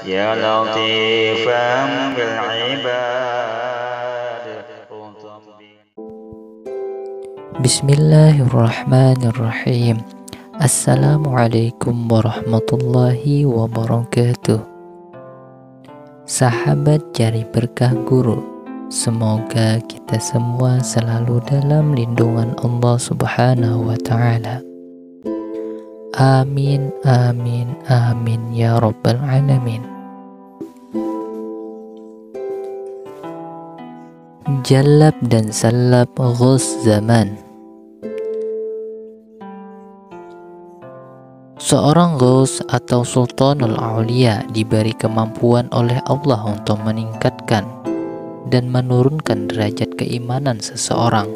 يا لطيفا بالعباد. Bismillahirrahmanirrahim. Assalamualaikum warahmatullahi wabarakatuh. Sahabat Jari Berkah Guru, semoga kita semua selalu dalam lindungan Allah Subhanahu wa Ta'ala. Amin, amin, amin ya Rabbal Alamin. Jalab dan salab Ghaus zaman. Seorang Ghaus atau Sultanul Aulia diberi kemampuan oleh Allah untuk meningkatkan dan menurunkan derajat keimanan seseorang.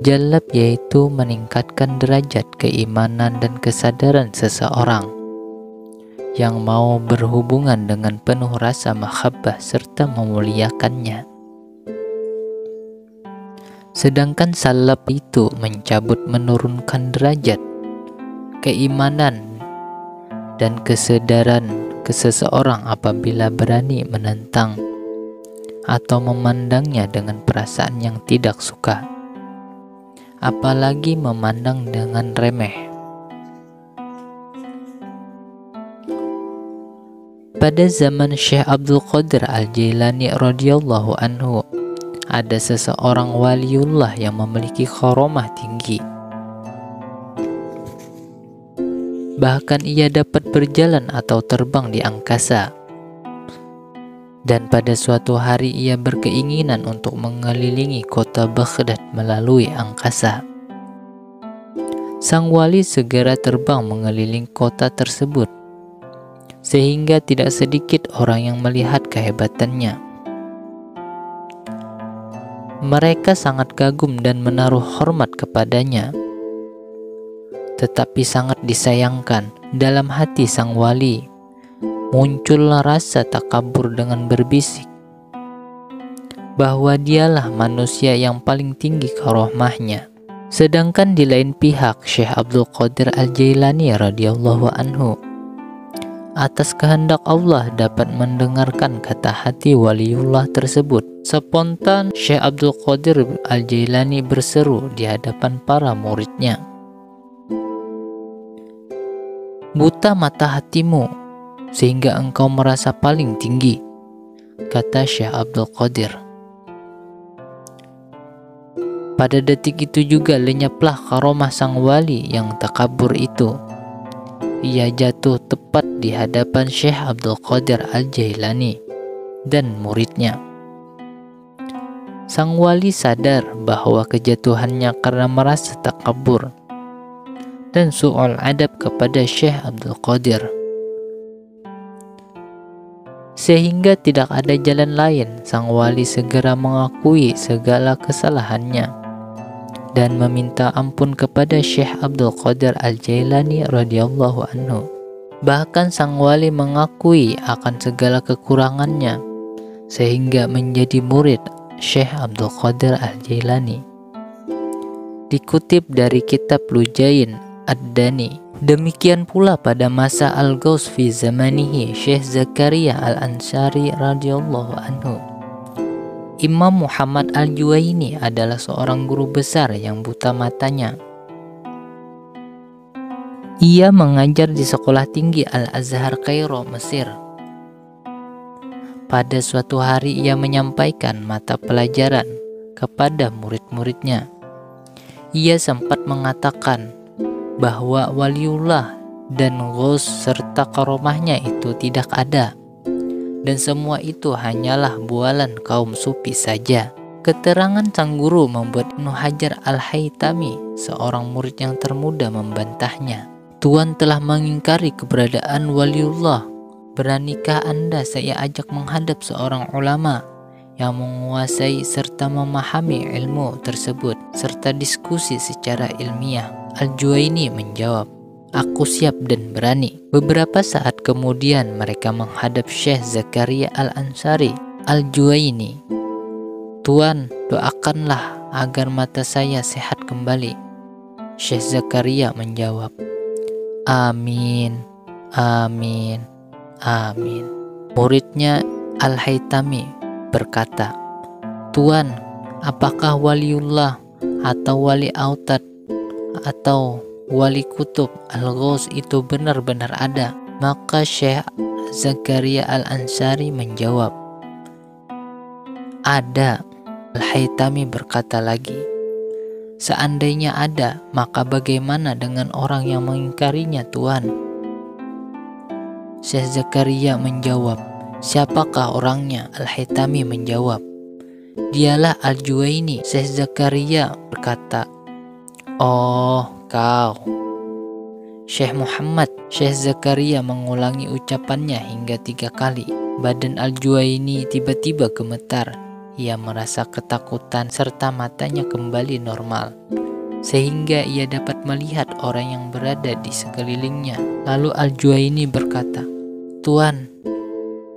Jalab yaitu meningkatkan derajat keimanan dan kesadaran seseorang yang mau berhubungan dengan penuh rasa mahabbah serta memuliakannya. Sedangkan salab itu mencabut menurunkan derajat keimanan dan kesadaran seseorang apabila berani menentang atau memandangnya dengan perasaan yang tidak suka, apalagi memandang dengan remeh. Pada zaman Syekh Abdul Qadir Al-Jailani radhiyallahu anhu, ada seseorang waliullah yang memiliki karamah tinggi. Bahkan ia dapat berjalan atau terbang di angkasa. Dan pada suatu hari ia berkeinginan untuk mengelilingi kota Baghdad melalui angkasa. Sang wali segera terbang mengelilingi kota tersebut, sehingga tidak sedikit orang yang melihat kehebatannya. Mereka sangat kagum dan menaruh hormat kepadanya. Tetapi sangat disayangkan, dalam hati sang wali muncullah rasa takabur dengan berbisik bahwa dialah manusia yang paling tinggi karamahnya. Sedangkan di lain pihak Syekh Abdul Qadir Al-Jailani radhiyallahu anhu, atas kehendak Allah dapat mendengarkan kata hati waliullah tersebut. Spontan Syekh Abdul Qadir Al-Jailani berseru di hadapan para muridnya, "Buta mata hatimu sehingga engkau merasa paling tinggi," kata Syekh Abdul Qadir. Pada detik itu juga lenyaplah karamah sang wali yang takabur itu. Ia jatuh tepat di hadapan Syekh Abdul Qadir Al-Jailani dan muridnya. Sang wali sadar bahwa kejatuhannya karena merasa takabur dan su'ul adab kepada Syekh Abdul Qadir, sehingga tidak ada jalan lain. Sang wali segera mengakui segala kesalahannya dan meminta ampun kepada Syekh Abdul Qadir Al-Jailani radhiyallahu anhu. Bahkan sang wali mengakui akan segala kekurangannya sehingga menjadi murid Syekh Abdul Qadir Al-Jailani. Dikutip dari kitab Lujain Ad-Dani. Demikian pula pada masa Al-Ghaus fi zamanihi Syekh Zakaria Al-Ansari radhiyallahu anhu. Imam Muhammad Al-Juwaini adalah seorang guru besar yang buta matanya. Ia mengajar di sekolah tinggi Al-Azhar Kairo, Mesir. Pada suatu hari ia menyampaikan mata pelajaran kepada murid-muridnya. Ia sempat mengatakan bahwa waliullah dan Ghaus serta karamahnya itu tidak ada, dan semua itu hanyalah bualan kaum sufi saja. Keterangan sang guru membuat Ibnu Hajar Al-Haytami, seorang murid yang termuda, membantahnya. "Tuan telah mengingkari keberadaan waliullah. Beranikah Anda saya ajak menghadap seorang ulama yang menguasai serta memahami ilmu tersebut serta diskusi secara ilmiah?" Al-Juwaini menjawab, "Aku siap dan berani." Beberapa saat kemudian mereka menghadap Syekh Zakaria Al-Ansari. Al-Juwaini, "Tuan, doakanlah agar mata saya sehat kembali." Syekh Zakaria menjawab, "Amin, amin, amin." Muridnya Al-Haytami berkata, "Tuan, apakah waliullah atau wali autad atau wali kutub Al-Ghaus itu benar-benar ada?" Maka Syekh Zakaria Al-Ansari menjawab, "Ada." Al-Haytami berkata lagi, "Seandainya ada, maka bagaimana dengan orang yang mengingkarinya, Tuan?" Syekh Zakaria menjawab, "Siapakah orangnya?" Al-Haytami menjawab, "Dialah Al-Juwaini." Syekh Zakaria berkata, "Oh, kau." Syekh Muhammad. Syekh Zakaria mengulangi ucapannya hingga 3 kali. Badan Al-Juwaini tiba-tiba gemetar. Ia merasa ketakutan serta matanya kembali normal, sehingga ia dapat melihat orang yang berada di sekelilingnya. Lalu Al-Juwaini berkata, "Tuan,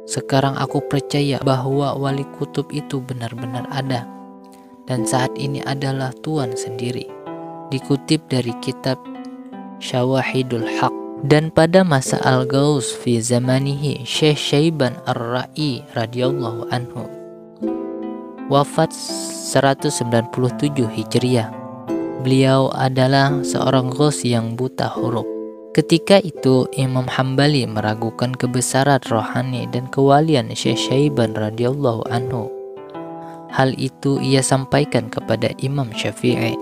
sekarang aku percaya bahwa wali kutub itu benar-benar ada, dan saat ini adalah Tuan sendiri." Dikutip dari kitab Syawahidul Haq. Dan pada masa Al-Ghaus fi zamanihi, Syekh Syaiban Ar-Ra'i radhiyallahu anhu wafat 197 Hijriah. Beliau adalah seorang ghaus yang buta huruf. Ketika itu Imam Hambali meragukan kebesaran rohani dan kewalian Syekh Syaiban radhiyallahu anhu. Hal itu ia sampaikan kepada Imam Syafi'i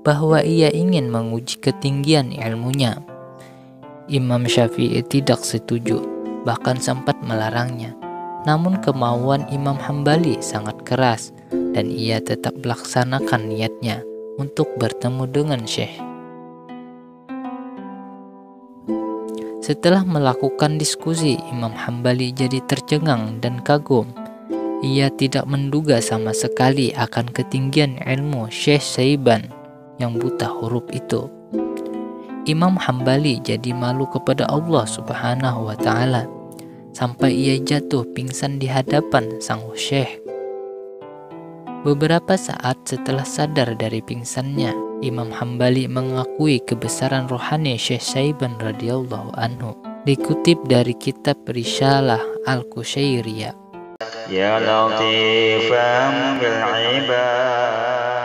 bahwa ia ingin menguji ketinggian ilmunya. Imam Syafi'i tidak setuju, bahkan sempat melarangnya. Namun kemauan Imam Hambali sangat keras dan ia tetap melaksanakan niatnya untuk bertemu dengan Syekh. Setelah melakukan diskusi, Imam Hambali jadi tercengang dan kagum. Ia tidak menduga sama sekali akan ketinggian ilmu Syekh Syaiban yang buta huruf itu. Imam Hambali jadi malu kepada Allah Subhanahu wa Ta'ala sampai ia jatuh pingsan di hadapan sang syekh. Beberapa saat setelah sadar dari pingsannya, Imam Hambali mengakui kebesaran rohani Syekh Syaiban radhiyallahu anhu. Dikutip dari kitab Risalah Al-Qushairiyah. Ya latifan bil ibad